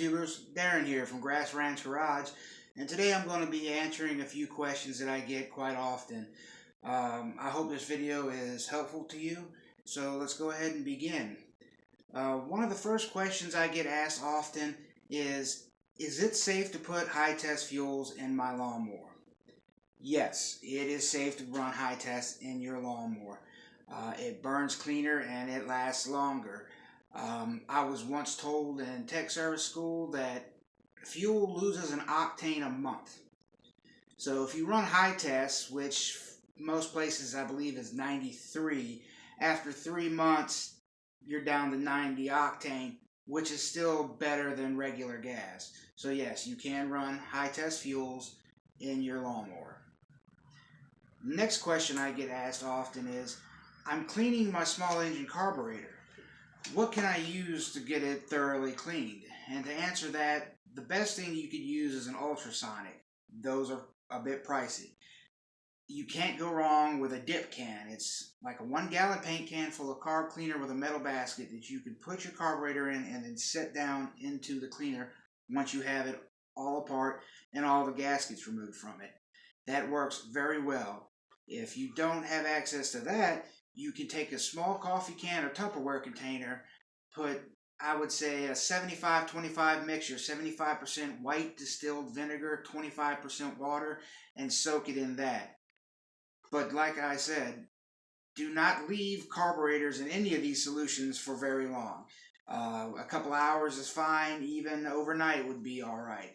YouTubers, Darren here from Grass Ranch Garage, and today I'm going to be answering a few questions that I get quite often. I hope this video is helpful to you, so let's go ahead and begin. One of the first questions I get asked often is it safe to put high test fuels in my lawnmower? Yes, it is safe to run high test in your lawnmower. It burns cleaner and it lasts longer. I was once told in tech service school that fuel loses an octane a month. So if you run high test, which most places I believe is 93, after 3 months you're down to 90 octane, which is still better than regular gas. So yes, you can run high test fuels in your lawnmower. Next question I get asked often is, I'm cleaning my small engine carburetor. What can I use to get it thoroughly cleaned? And to answer that, the best thing you could use is an ultrasonic. Those are a bit pricey. You can't go wrong with a dip can. It's like a 1 gallon paint can full of carb cleaner with a metal basket that you can put your carburetor in and then set down into the cleaner once you have it all apart and all the gaskets removed from it. That works very well. If you don't have access to that, you can take a small coffee can or Tupperware container, put, I would say, a 75-25 mixture, 75% white distilled vinegar, 25% water, and soak it in that. But like I said, do not leave carburetors in any of these solutions for very long. A couple hours is fine, even overnight would be alright.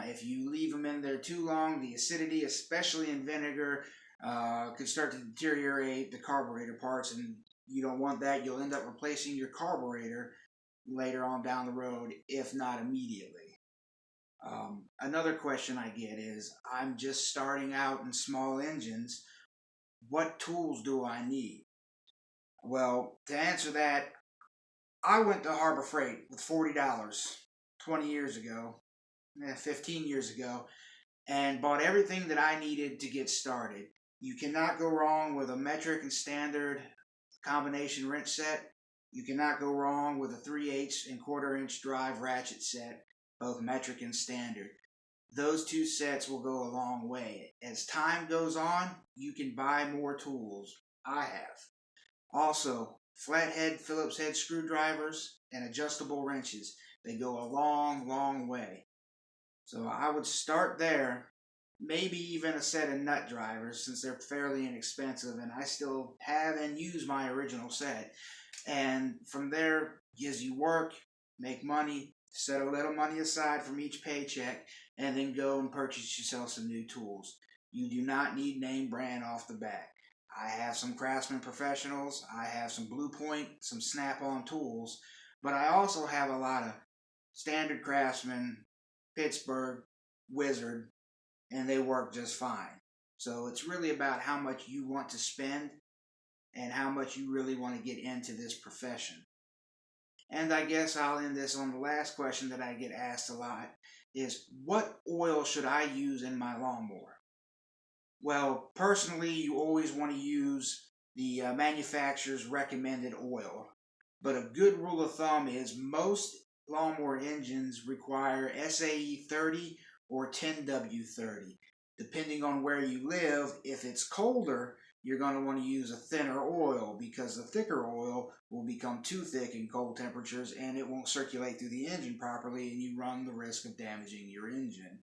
If you leave them in there too long, the acidity, especially in vinegar, could start to deteriorate the carburetor parts, and you don't want that. You'll end up replacing your carburetor later on down the road, if not immediately. Another question I get is, I'm just starting out in small engines. What tools do I need? Well, to answer that, I went to Harbor Freight with $40 20 years ago, 15 years ago, and bought everything that I needed to get started. You cannot go wrong with a metric and standard combination wrench set. You cannot go wrong with a 3/8 and 1/4 inch drive ratchet set, both metric and standard. Those two sets will go a long way. As time goes on, you can buy more tools. I have. Also, flathead Phillips head screwdrivers and adjustable wrenches. They go a long, long way. So I would start there. Maybe even a set of nut drivers, since they're fairly inexpensive, and I still have and use my original set. And from there, as you work, make money, set a little money aside from each paycheck, and then go and purchase yourself some new tools. You do not need name brand off the bat. I have some Craftsman Professionals, I have some Blue Point, some Snap-on tools, but I also have a lot of standard Craftsman, Pittsburgh, Wizard, and they work just fine. So it's really about how much you want to spend and how much you really want to get into this profession. And I guess I'll end this on the last question that I get asked a lot is, what oil should I use in my lawnmower? Well, personally, you always want to use the manufacturer's recommended oil. But a good rule of thumb is most lawnmower engines require SAE 30 or 10W30. Depending on where you live, if it's colder, you're going to want to use a thinner oil, because the thicker oil will become too thick in cold temperatures and it won't circulate through the engine properly, and you run the risk of damaging your engine.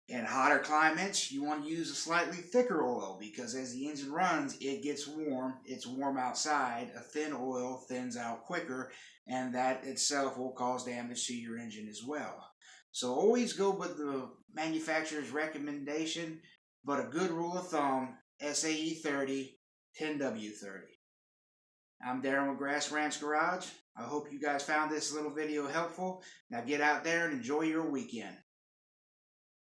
In hotter climates, you want to use a slightly thicker oil, because as the engine runs, it gets warm. It's warm outside. A thin oil thins out quicker, and that itself will cause damage to your engine as well. So always go with the manufacturer's recommendation, but a good rule of thumb, SAE 30, 10W30. I'm Darren with Grass Ranch Garage. I hope you guys found this little video helpful. Now get out there and enjoy your weekend.